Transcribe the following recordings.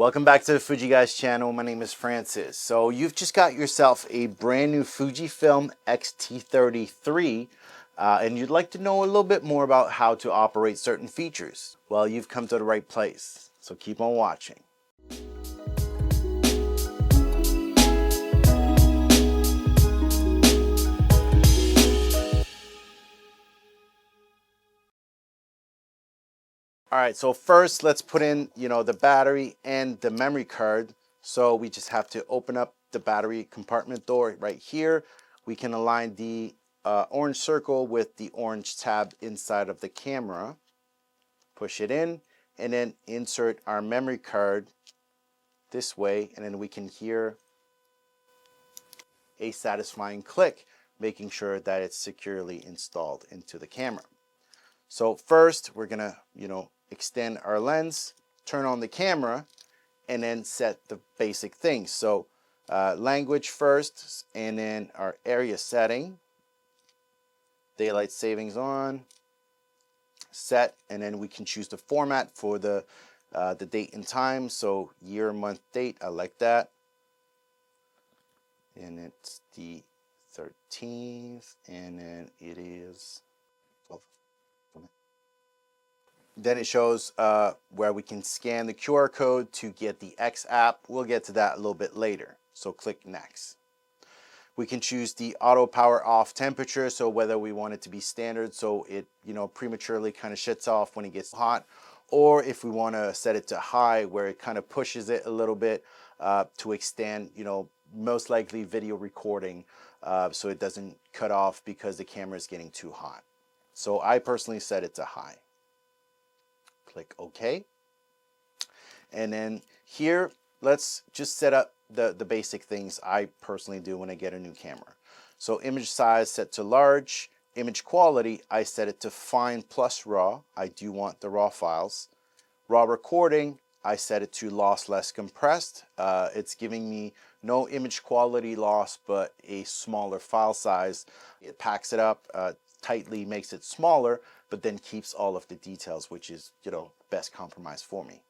Welcome back to the Fuji Guy's channel. My name is Francis. So you've just got yourself a brand new FUJIFILM X-T30 III and you'd like to know a little bit more about how to operate certain features. Well, you've come to the right place. So keep on watching. All right, so first let's put in, the battery and the memory card. So we just have to open up the battery compartment door right here. We can align the orange circle with the orange tab inside of the camera. Push it in and then insert our memory card this way, and then we can hear a satisfying click, making sure that it's securely installed into the camera. So first we're gonna, extend our lens, turn on the camera, and then set the basic things. So language first, and then our area setting, daylight savings on, set, and then we can choose the format for the date and time. So year, month, date, I like that. And it's the 13th, and then it is 12th. Then it shows where we can scan the QR code to get the X app. We'll get to that a little bit later. So click next. We can choose the auto power off temperature, so whether we want it to be standard so it prematurely kind of shuts off when it gets hot, or if we want to set it to high where it kind of pushes it a little bit to extend most likely video recording so it doesn't cut off because the camera is getting too hot. So I personally set it to high. Click OK. And then here, let's just set up the basic things I personally do when I get a new camera. So image size set to large. Image quality, I set it to fine plus raw. I do want the raw files. Raw recording, I set it to lossless compressed. It's giving me no image quality loss, but a smaller file size. It packs it up tightly, makes it smaller, but then keeps all of the details, which is, best compromise for me.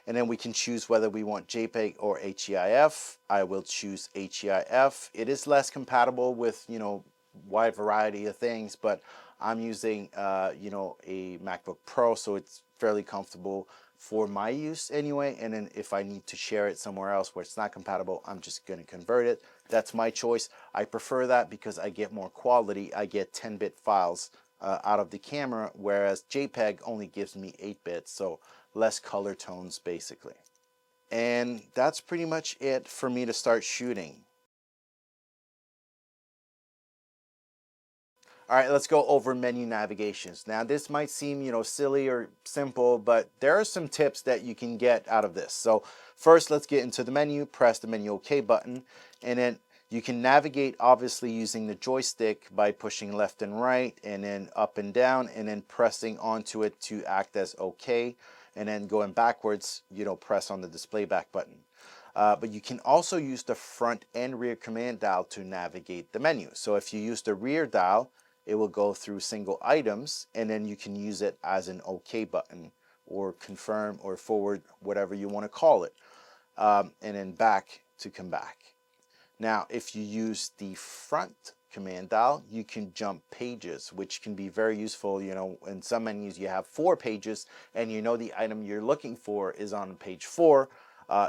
And then we can choose whether we want JPEG or HEIF. I will choose HEIF. It is less compatible with, wide variety of things, but I'm using, a MacBook Pro, so it's fairly comfortable for my use anyway. And then if I need to share it somewhere else where it's not compatible, I'm just going to convert it. That's my choice. I prefer that because I get more quality. I get 10-bit files out of the camera, whereas JPEG only gives me 8 bits, so less color tones basically. And that's pretty much it for me to start shooting. All right, let's go over menu navigations. Now this might seem, silly or simple, but there are some tips that you can get out of this. So first, let's get into the menu, press the menu OK button, and then you can navigate obviously using the joystick by pushing left and right and then up and down and then pressing onto it to act as OK, and then going backwards, press on the display back button. But you can also use the front and rear command dial to navigate the menu. So if you use the rear dial, it will go through single items, and then you can use it as an OK button or confirm or forward, whatever you want to call it, and then back to come back. Now, if you use the front command dial, you can jump pages, which can be very useful. In some menus you have 4 pages and the item you're looking for is on page 4.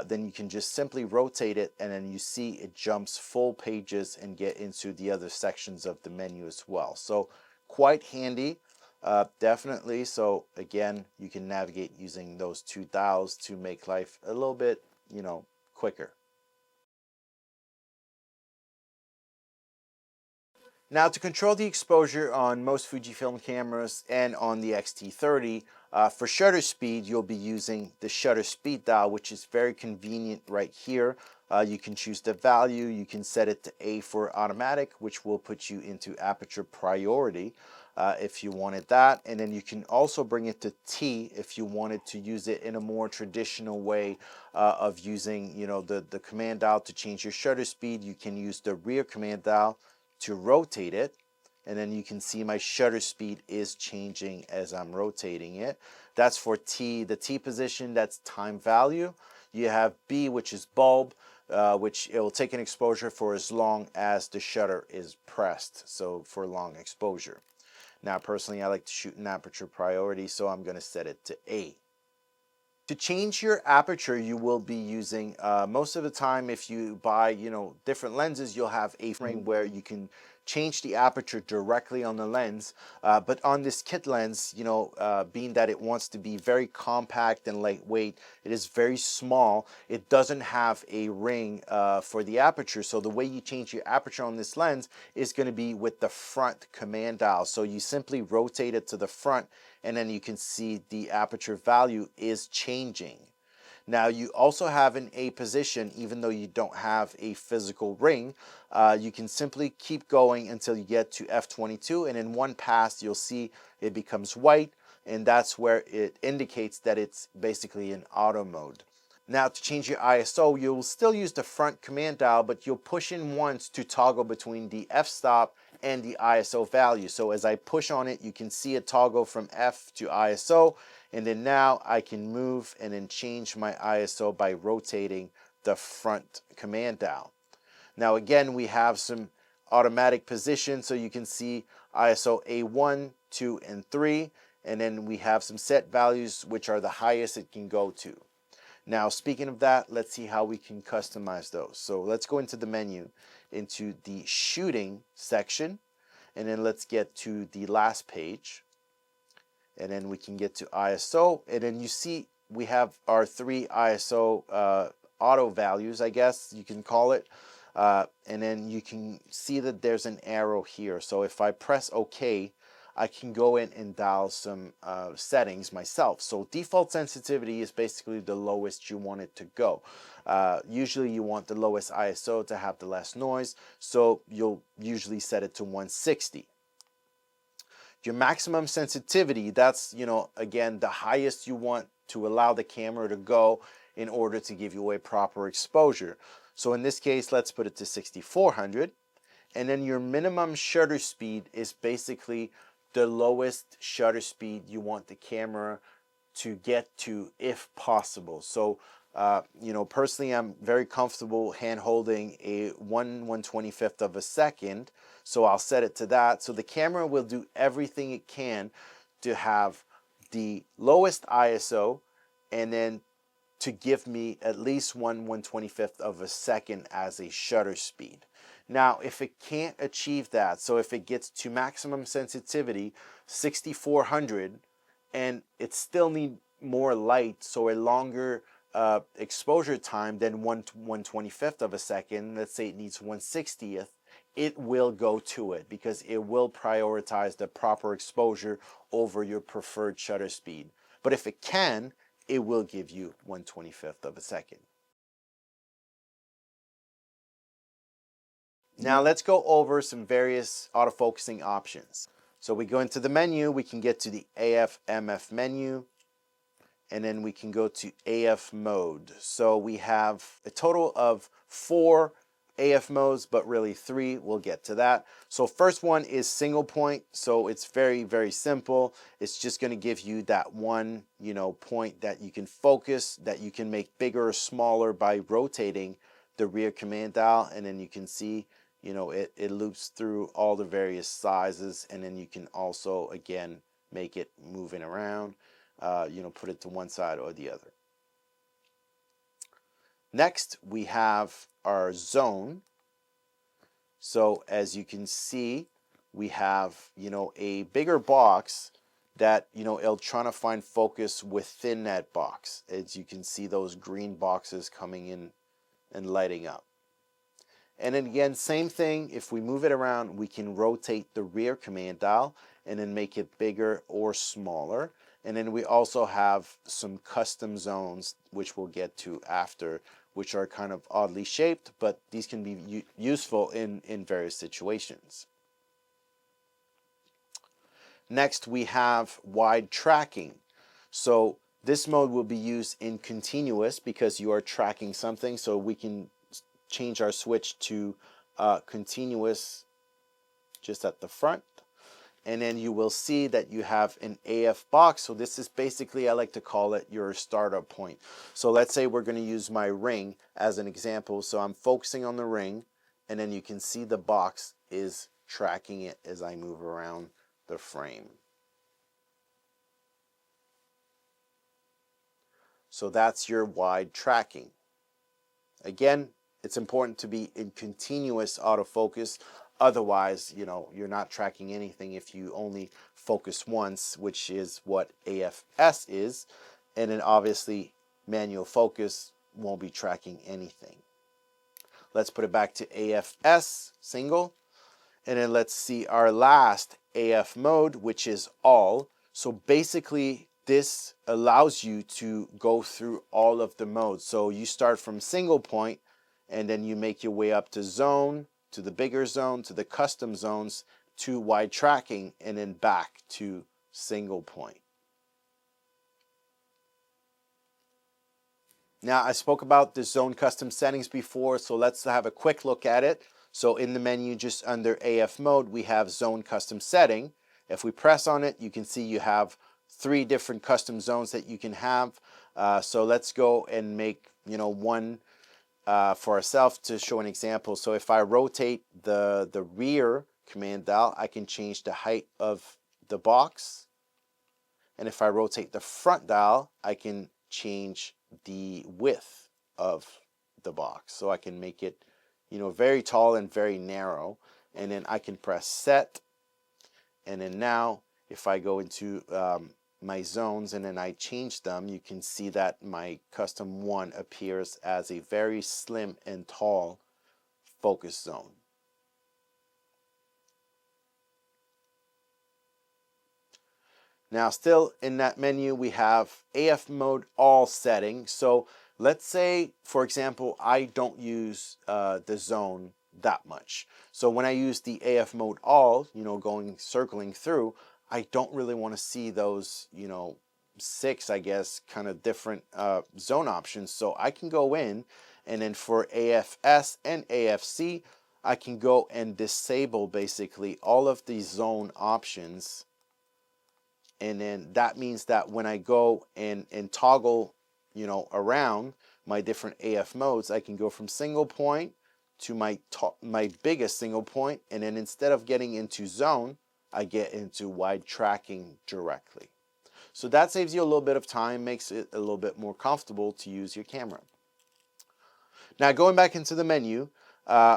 Then you can just simply rotate it, and then you see it jumps full pages and get into the other sections of the menu as well. So quite handy, definitely. So again, you can navigate using those 2 dials to make life a little bit, quicker. Now, to control the exposure on most Fujifilm cameras and on the X-T30, for shutter speed, you'll be using the shutter speed dial, which is very convenient right here. You can choose the value. You can set it to A for automatic, which will put you into aperture priority if you wanted that. And then you can also bring it to T if you wanted to use it in a more traditional way of using, the command dial to change your shutter speed. You can use the rear command dial to rotate it, and then you can see my shutter speed is changing as I'm rotating it. That's for T. The T position, that's time value. You have B, which is bulb, which it will take an exposure for as long as the shutter is pressed, so for long exposure. Now, personally, I like to shoot in aperture priority, so I'm going to set it to A. To change your aperture, you will be using, most of the time, if you buy, different lenses, you'll have a frame where you can change the aperture directly on the lens. But on this kit lens, being that it wants to be very compact and lightweight, it is very small. It doesn't have a ring for the aperture. So the way you change your aperture on this lens is going to be with the front command dial. So you simply rotate it to the front, and then you can see the aperture value is changing. Now you also have an A position, even though you don't have a physical ring. You can simply keep going until you get to F22, and in one pass you'll see it becomes white, and that's where it indicates that it's basically in auto mode. Now to change your ISO, you'll still use the front command dial, but you'll push in once to toggle between the f-stop and the ISO value. So as I push on it, you can see it toggle from F to ISO, and then now I can move and then change my ISO by rotating the front command dial. Now again, we have some automatic position, so you can see ISO A1, 2, and 3, and then we have some set values which are the highest it can go to. Now, speaking of that, let's see how we can customize those. So let's go into the menu, into the shooting section, and then let's get to the last page. And then we can get to ISO, and then you see we have our 3 ISO auto values, I guess you can call it. And then you can see that there's an arrow here. So if I press OK, I can go in and dial some settings myself. So default sensitivity is basically the lowest you want it to go. Usually you want the lowest ISO to have the less noise, so you'll usually set it to 160. Your maximum sensitivity, that's, again, the highest you want to allow the camera to go in order to give you a proper exposure. So in this case, let's put it to 6400. And then your minimum shutter speed is basically the lowest shutter speed you want the camera to get to if possible. So, personally, I'm very comfortable hand holding a 1/125th of a second. So I'll set it to that. So the camera will do everything it can to have the lowest ISO and then to give me at least 1/125th of a second as a shutter speed. Now, if it can't achieve that, so if it gets to maximum sensitivity, 6400, and it still needs more light, so a longer exposure time than 1/125th of a second, let's say it needs 1/60th, it will go to it because it will prioritize the proper exposure over your preferred shutter speed. But if it can, it will give you 1/25th of a second. Now let's go over some various autofocusing options. So we go into the menu, we can get to the AF/MF menu, and then we can go to AF mode. So we have a total of 4 AF modes, but really 3. We'll get to that. So first one is single point. So it's very, very simple. It's just going to give you that one, point that you can focus, that you can make bigger or smaller by rotating the rear command dial, and then you can see it loops through all the various sizes, and then you can also, again, make it moving around, put it to one side or the other. Next, we have our zone. So as you can see, we have, a bigger box that, it'll try to find focus within that box. As you can see those green boxes coming in and lighting up. And then again, same thing, if we move it around, we can rotate the rear command dial and then make it bigger or smaller. And then we also have some custom zones, which we'll get to after, which are kind of oddly shaped, but these can be useful in various situations. Next, we have wide tracking. So this mode will be used in continuous because you are tracking something, so we can change our switch to continuous just at the front. and then you will see that you have an AF box. So this is basically, I like to call it your startup point. So let's say we're going to use my ring as an example. So I'm focusing on the ring, and then you can see the box is tracking it as I move around the frame. So that's your wide tracking. Again, it's important to be in continuous autofocus. Otherwise, you're not tracking anything if you only focus once, which is what AFS is. And then obviously manual focus won't be tracking anything. Let's put it back to AFS, single. And then let's see our last AF mode, which is all. So basically, this allows you to go through all of the modes. So you start from single point, and then you make your way up to zone, to the bigger zone, to the custom zones, to wide tracking, and then back to single point. Now, I spoke about the zone custom settings before, so let's have a quick look at it. So in the menu, just under AF mode, we have zone custom setting. If we press on it, you can see you have 3 different custom zones that you can have. So let's go and make one for ourselves to show an example. So if I rotate the rear command dial, I can change the height of the box. And if I rotate the front dial, I can change the width of the box. So I can make it, very tall and very narrow. And then I can press set. And then now, if I go into my zones and then I change them, you can see that my custom one appears as a very slim and tall focus zone. Now, still in that menu, we have AF mode all settings. So let's say, for example, I don't use the zone that much. So when I use the AF mode all, circling through, I don't really want to see those, 6, I guess, kind of different zone options. So I can go in, and then for AFS and AFC, I can go and disable basically all of these zone options. And then that means that when I go and toggle, around my different AF modes, I can go from single point to my biggest single point, and then instead of getting into zone, I get into wide tracking directly. So that saves you a little bit of time, makes it a little bit more comfortable to use your camera. Now, going back into the menu,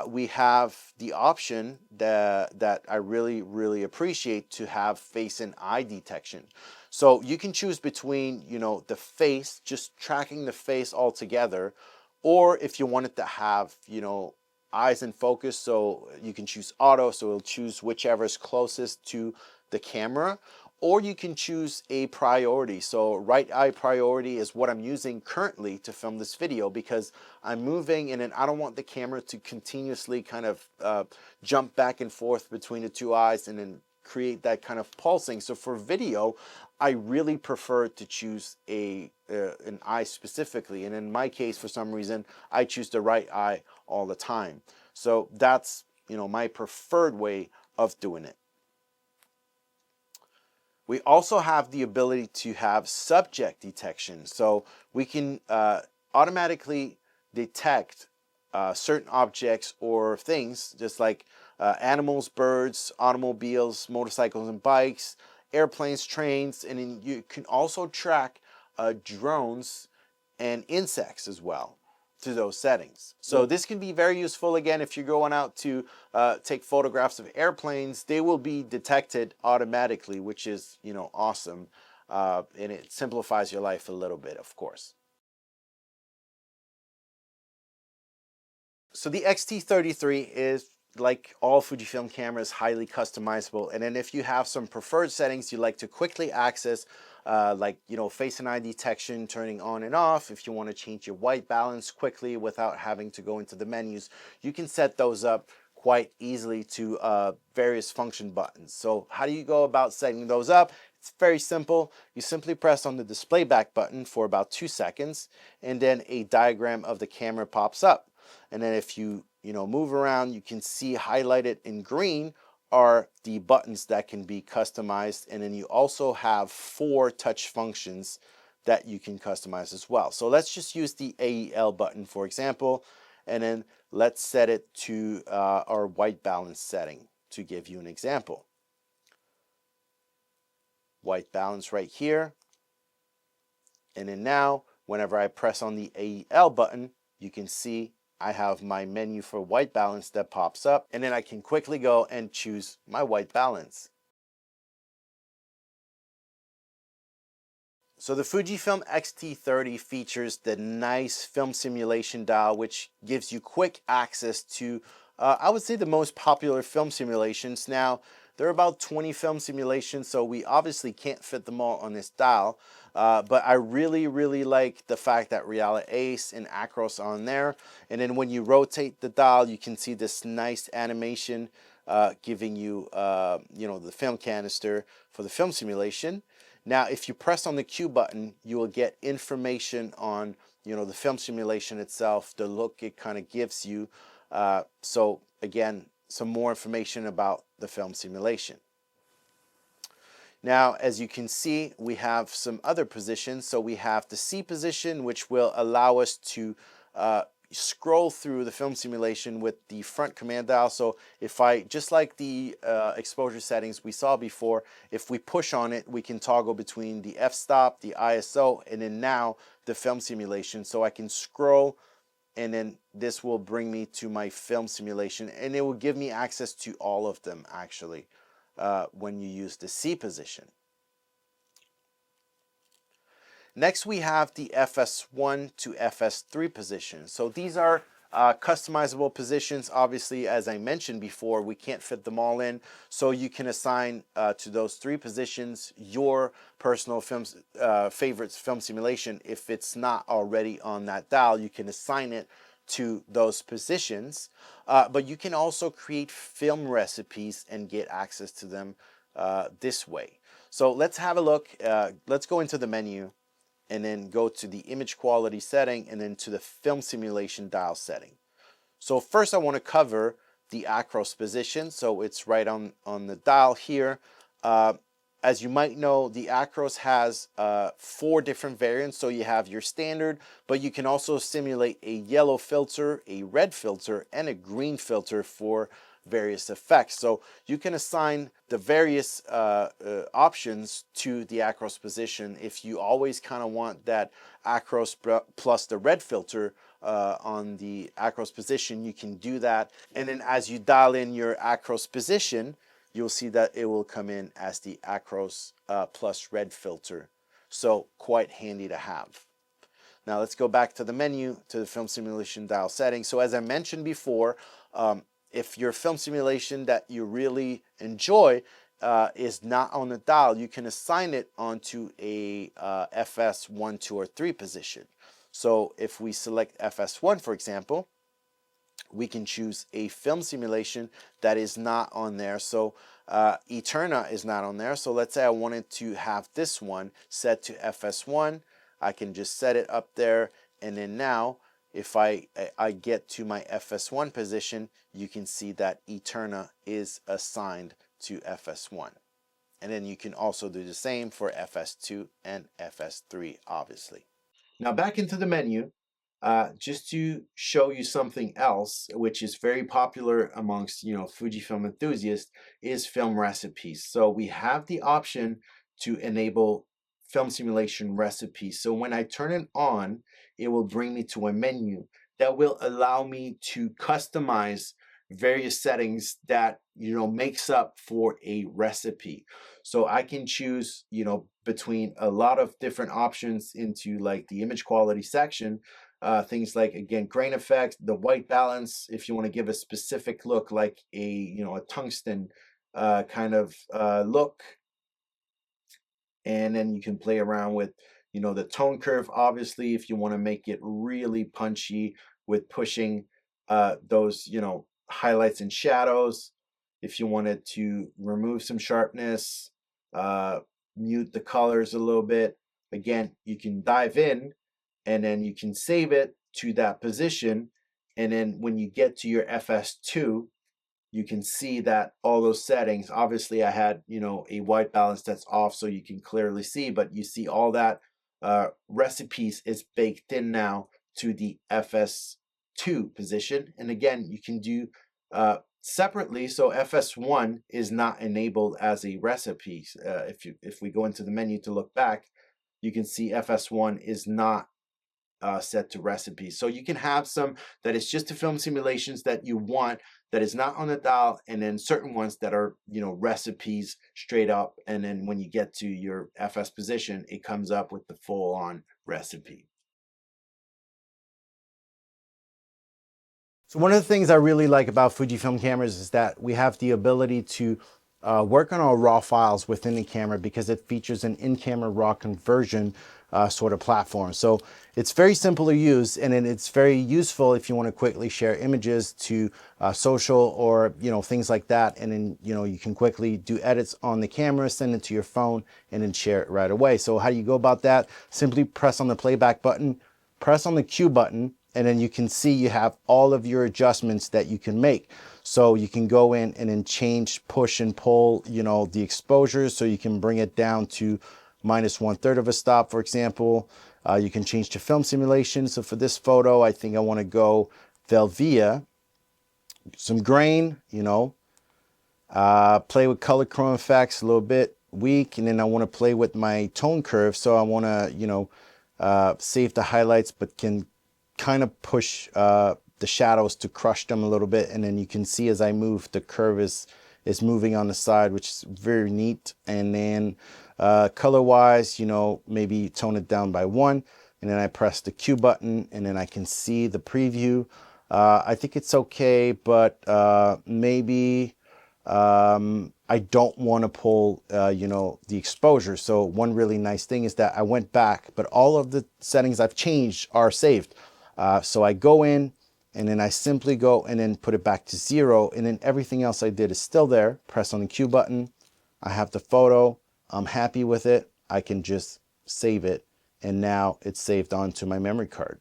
we have the option that I really, really appreciate, to have face and eye detection. So you can choose between, the face, just tracking the face altogether, or if you wanted to have, eyes in focus, so you can choose auto, so it'll choose whichever is closest to the camera. Or you can choose a priority. So right eye priority is what I'm using currently to film this video, because I'm moving and then I don't want the camera to continuously kind of jump back and forth between the 2 eyes and then create that kind of pulsing. So for video, I really prefer to choose an eye specifically. And in my case, for some reason, I choose the right eye all the time. So that's, my preferred way of doing it. We also have the ability to have subject detection. So we can automatically detect certain objects or things, just like animals, birds, automobiles, motorcycles and bikes, airplanes, trains, and then you can also track drones and insects as well to those settings. So this can be very useful. Again, if you're going out to take photographs of airplanes, they will be detected automatically, which is, awesome. And it simplifies your life a little bit, of course. So the X-T30 III is, like all Fujifilm cameras, highly customizable. And then if you have some preferred settings you like to quickly access, like face and eye detection turning on and off, if you want to change your white balance quickly without having to go into the menus, you can set those up quite easily to various function buttons. So how do you go about setting those up? It's very simple. You simply press on the display back button for about 2 seconds, and then a diagram of the camera pops up. And then if you move around, you can see highlighted in green are the buttons that can be customized, and then you also have 4 touch functions that you can customize as well. So let's just use the AEL button for example, and then let's set it to our white balance setting to give you an example. White balance right here, and then now whenever I press on the AEL button, you can see I have my menu for white balance that pops up, and then I can quickly go and choose my white balance. So the Fujifilm X-T30 features the nice film simulation dial, which gives you quick access to, I would say, the most popular film simulations. Now, there are about 20 film simulations, so we obviously can't fit them all on this dial. But I really like the fact that Reality Ace and Acros are on there. And then when you rotate the dial, you can see this nice animation giving you, the film canister for the film simulation. Now, if you press on the Q button, you will get information on, the film simulation itself, the look it kind of gives you. So again, some more information about the film simulation. Now, as you can see, we have some other positions. So we have the C position, which will allow us to scroll through the film simulation with the front command dial. So if I, just like the exposure settings we saw before, if we push on it, we can toggle between the f-stop, the ISO, and then now the film simulation. So I can scroll, and then this will bring me to my film simulation, and it will give me access to all of them actually when you use the C position. Next, we have the FS1 to FS3 position. So these are customizable positions. Obviously, as I mentioned before, we can't fit them all in. So you can assign to those 3 positions your personal favorites film simulation. If it's not already on that dial, you can assign it to those positions. But you can also create film recipes and get access to them this way. So let's have a look. Let's go into the menu, and then go to the image quality setting, and then to the film simulation dial setting. So first I want to cover the Acros position. So it's right on the dial here. As you might know, the Acros has 4 different variants. So you have your standard, but you can also simulate a yellow filter, a red filter, and a green filter for various effects. So you can assign the various options to the Acros position. If you always kind of want that Acros plus the red filter on the Acros position, you can do that. And then as you dial in your Acros position, you'll see that it will come in as the Acros plus red filter. So quite handy to have. Now let's go back to the menu, to the film simulation dial setting. So as I mentioned before, if your film simulation that you really enjoy is not on the dial, you can assign it onto a FS1, 2, or 3 position. So if we select FS1, for example, we can choose a film simulation that is not on there. So Eterna is not on there. So let's say I wanted to have this one set to FS1. I can just set it up there, and then now if I get to my FS1 position, you can see that Eterna is assigned to FS1. And then you can also do the same for FS2 and FS3, obviously. Now back into the menu, just to show you something else, which is very popular amongst Fujifilm enthusiasts, is film recipes. So we have the option to enable film simulation recipes. So when I turn it on, it will bring me to a menu that will allow me to customize various settings that makes up for a recipe. So I can choose between a lot of different options into like the image quality section, things like, again, grain effect, the white balance, if you want to give a specific look like a tungsten kind of look. And then you can play around with the tone curve, obviously, if you want to make it really punchy with pushing those highlights and shadows. If you wanted to remove some sharpness, mute the colors a little bit, again, you can dive in, and then you can save it to that position. And then when you get to your FS2, you can see that all those settings, obviously I had, you know, a white balance that's off so you can clearly see, but you see all that recipes is baked in now to the FS2 position. And again, you can do separately. So FS1 is not enabled as a recipe. If we go into the menu to look back, you can see FS1 is not set to recipes. So you can have some that is just to film simulations that you want, that is not on the dial, and then certain ones that are, you know, recipes straight up. And then when you get to your FS position, it comes up with the full on recipe. So one of the things I really like about Fujifilm cameras is that we have the ability to work on our raw files within the camera because it features an in-camera raw conversion sort of platform. So it's very simple to use, and then it's very useful if you want to quickly share images to social or, you know, things like that. And then, you know, you can quickly do edits on the camera, send it to your phone, and then share it right away. So how do you go about that? Simply press on the playback button, press on the Q button, and then you can see you have all of your adjustments that you can make. So you can go in and then change, push and pull, you know, the exposures. So you can bring it down to -1/3 of a stop, for example. You can change to film simulation. So for this photo, I think I want to go Velvia, some grain, you know, play with color chrome effects a little bit, weak. And then I want to play with my tone curve. So I want to, you know, save the highlights, but can kind of push the shadows to crush them a little bit. And then you can see as I move, the curve is moving on the side, which is very neat. And then color wise, you know, maybe tone it down by 1, and then I press the Q button, and then I can see the preview. I think it's okay, but maybe I don't want to pull, you know, the exposure. So one really nice thing is that I went back, but all of the settings I've changed are saved. So I go in, and then I simply go and then put it back to 0, and then everything else I did is still there. Press on the Q button. I have the photo. I'm happy with it. I can just save it, and now it's saved onto my memory card.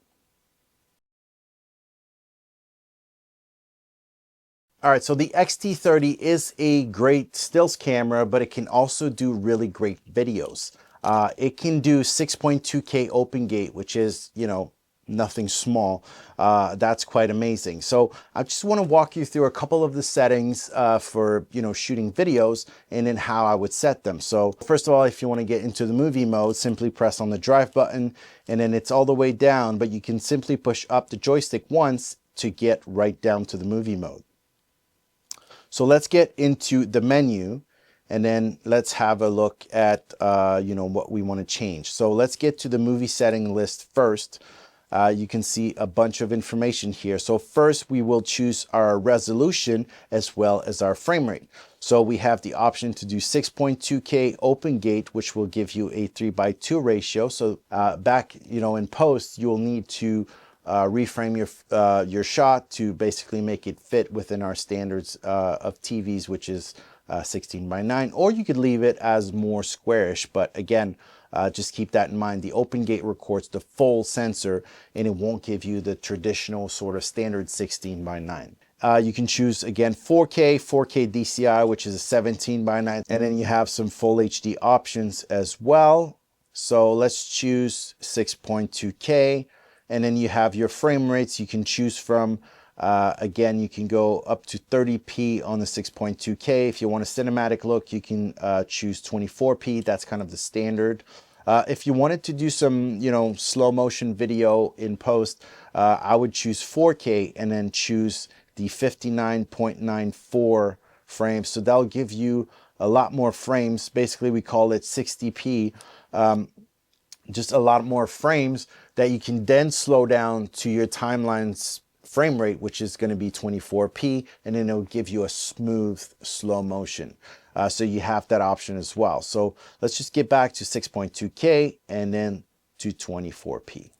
All right, so the X-T30 is a great stills camera, but it can also do really great videos. It can do 6.2K open gate, which is, you know, nothing small. That's quite amazing. So I just want to walk you through a couple of the settings for, you know, shooting videos, and then how I would set them. So first of all, if you want to get into the movie mode, simply press on the drive button, and then it's all the way down, but you can simply push up the joystick once to get right down to the movie mode. So let's get into the menu, and then let's have a look at, you know, what we want to change. So let's get to the movie setting list first. You can see a bunch of information here. So first we will choose our resolution as well as our frame rate. So we have the option to do 6.2K open gate, which will give you a 3:2 ratio. So back, you know, in post, you'll need to reframe your shot to basically make it fit within our standards of TVs, which is 16:9, or you could leave it as more squarish. But again, just keep that in mind. The open gate records the full sensor, and it won't give you the traditional sort of standard 16:9. You can choose again 4K DCI, which is a 17:9, and then you have some full HD options as well. So let's choose 6.2K. And then you have your frame rates you can choose from. Again, you can go up to 30p on the 6.2K. If you want a cinematic look, you can choose 24p. That's kind of the standard. If you wanted to do some, you know, slow motion video in post, I would choose 4K and then choose the 59.94 frames. So that'll give you a lot more frames. Basically, we call it 60p. Just a lot more frames that you can then slow down to your timeline's frame rate, which is going to be 24p, and then it'll give you a smooth slow motion. So you have that option as well. So let's just get back to 6.2K and then to 24p.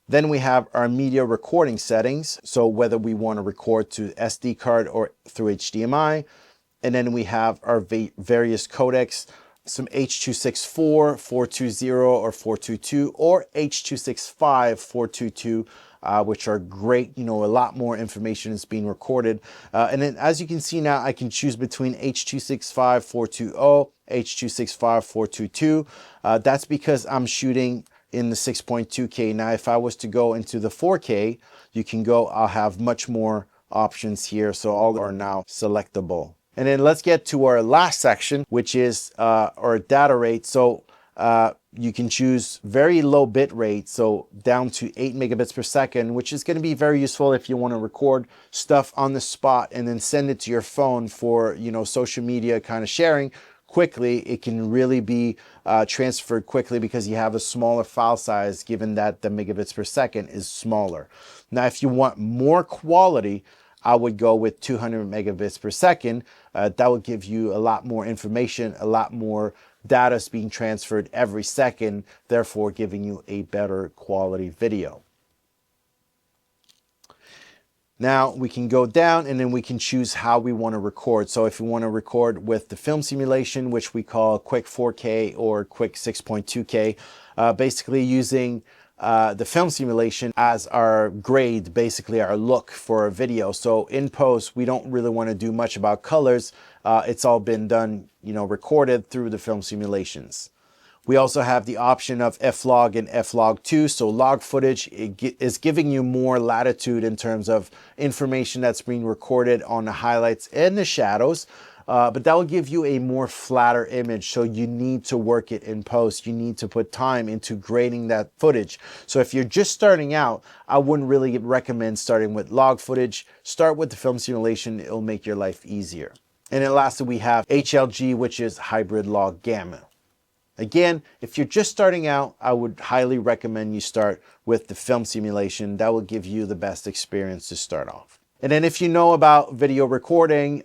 Then we have our media recording settings. So whether we want to record to SD card or through HDMI, and then we have our various codecs. some H.264 420 or 422 or H.265 422, which are great. You know, a lot more information is being recorded. And then as you can see now, I can choose between H.265 420, H.265 422. That's because I'm shooting in the 6.2K. Now, if I was to go into the 4K, you can go, I'll have much more options here. So all are now selectable. And then let's get to our last section, which is our data rate. So you can choose very low bit rate, so down to 8 megabits per second, which is going to be very useful if you want to record stuff on the spot and then send it to your phone for, you know, social media kind of sharing quickly. It can really be transferred quickly because you have a smaller file size, given that the megabits per second is smaller. Now, if you want more quality, I would go with 200 megabits per second. That will give you a lot more information, a lot more data is being transferred every second, therefore giving you a better quality video. Now we can go down and then we can choose how we want to record. So if we want to record with the film simulation, which we call quick 4K or quick 6.2K, basically using the film simulation as our grade, basically our look for a video. So in post, we don't really want to do much about colors. It's all been done, you know, recorded through the film simulations. We also have the option of F-Log and F-Log2. So log footage is giving you more latitude in terms of information that's being recorded on the highlights and the shadows. But that will give you a more flatter image. So you need to work it in post. You need to put time into grading that footage. So if you're just starting out, I wouldn't really recommend starting with log footage. Start with the film simulation. It'll make your life easier. And then lastly, we have HLG, which is hybrid log gamma. Again, if you're just starting out, I would highly recommend you start with the film simulation. That will give you the best experience to start off. And then if you know about video recording,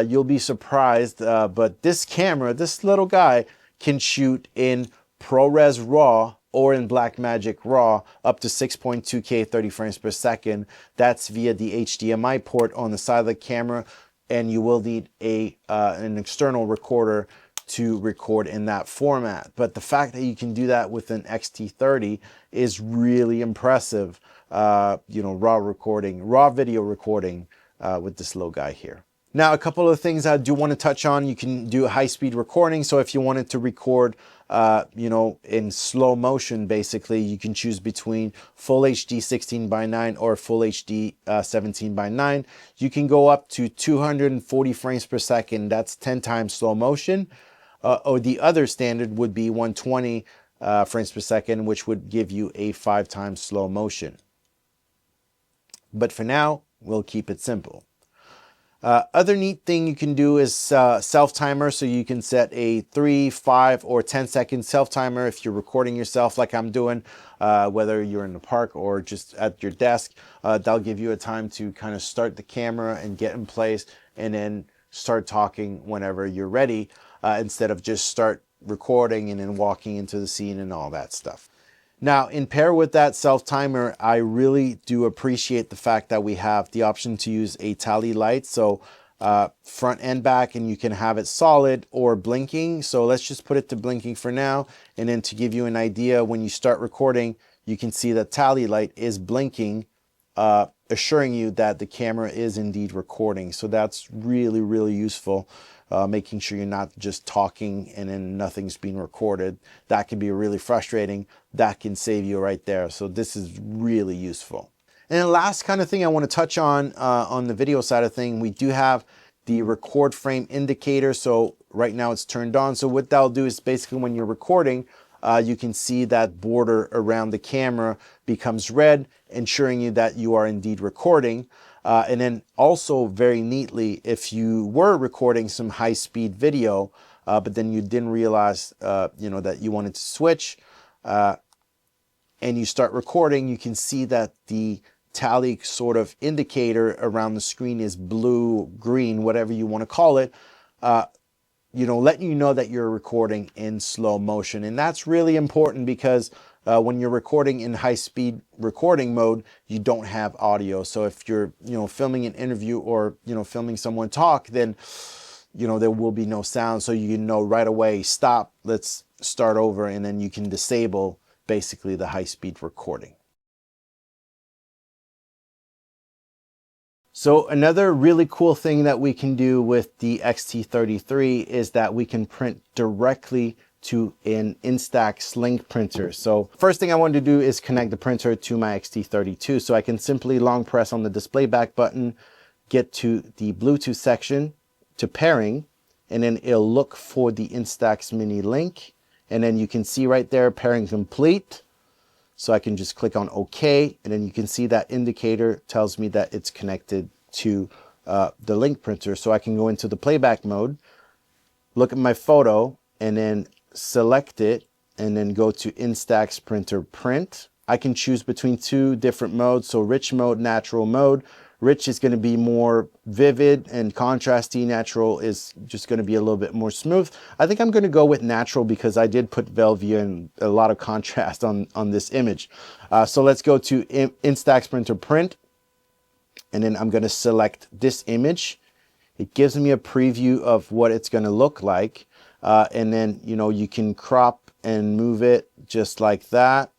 you'll be surprised, but this camera, this little guy, can shoot in ProRes RAW or in Blackmagic RAW up to 6.2K 30 frames per second. That's via the HDMI port on the side of the camera, and you will need an external recorder to record in that format. But the fact that you can do that with an X-T30 is really impressive. You know, raw video recording with this little guy here. Now, a couple of things I do want to touch on. You can do high-speed recording. So if you wanted to record, you know, in slow motion, basically, you can choose between full HD 16:9 or full HD 17:9. You can go up to 240 frames per second. That's 10 times slow motion. Or the other standard would be 120 frames per second, which would give you a 5 times slow motion. But for now, we'll keep it simple. Other neat thing you can do is self-timer. So you can set a 3, 5, or 10-second self-timer if you're recording yourself like I'm doing, whether you're in the park or just at your desk. That'll give you a time to kind of start the camera and get in place and then start talking whenever you're ready, instead of just start recording and then walking into the scene and all that stuff. Now, in pair with that self-timer, I really do appreciate the fact that we have the option to use a tally light. So front and back, and you can have it solid or blinking. So let's just put it to blinking for now. And then to give you an idea, when you start recording, you can see the tally light is blinking, assuring you that the camera is indeed recording. So that's really, really useful. Making sure you're not just talking and then nothing's being recorded. That can be really frustrating. That can save you right there. So this is really useful. And the last kind of thing I want to touch on the video side of thing, we do have the record frame indicator. So right now it's turned on. So what that'll do is basically when you're recording, you can see that border around the camera becomes red, ensuring you that you are indeed recording. And then also very neatly, if you were recording some high-speed video, but then you didn't realize, you know, that you wanted to switch, and you start recording, you can see that the tally sort of indicator around the screen is blue, green, whatever you want to call it, you know, letting you know that you're recording in slow motion. And that's really important because when you're recording in high-speed recording mode, you don't have audio. So if you're, you know, filming an interview or, you know, filming someone talk, then you know, there will be no sound, so you know right away, stop, let's start over, and then you can disable basically the high-speed recording. So another really cool thing that we can do with the X-T30 is that we can print directly to an Instax link printer. So first thing I wanted to do is connect the printer to my X-T30 so I can simply long press on the display back button, get to the Bluetooth section to pairing, and then it'll look for the Instax mini link. And then you can see right there, pairing complete. So I can just click on OK, and then you can see that indicator tells me that it's connected to the link printer. So I can go into the playback mode, look at my photo, and then select it, and then go to Instax printer print. I can choose between two different modes. So rich mode, natural mode. Rich is going to be more vivid and contrasty. Natural is just going to be a little bit more smooth. I think I'm going to go with natural because I did put Velvia and a lot of contrast on this image. So let's go to Instax printer print, and then I'm going to select this image. It gives me a preview of what it's going to look like. And then, you know, you can crop and move it just like that.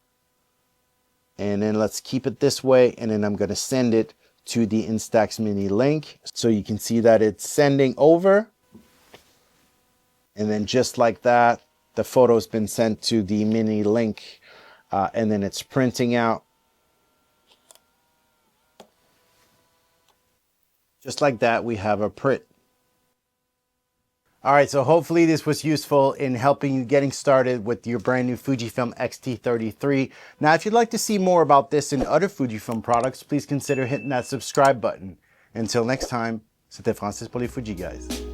And then let's keep it this way. And then I'm going to send it to the Instax mini link. So you can see that it's sending over. And then just like that, the photo's been sent to the mini link, and then it's printing out. Just like that, we have a print. All right, so hopefully this was useful in helping you getting started with your brand new Fujifilm X-T30 III. Now, if you'd like to see more about this and other Fujifilm products, please consider hitting that subscribe button. Until next time, c'était Francis pour les Fuji Guys.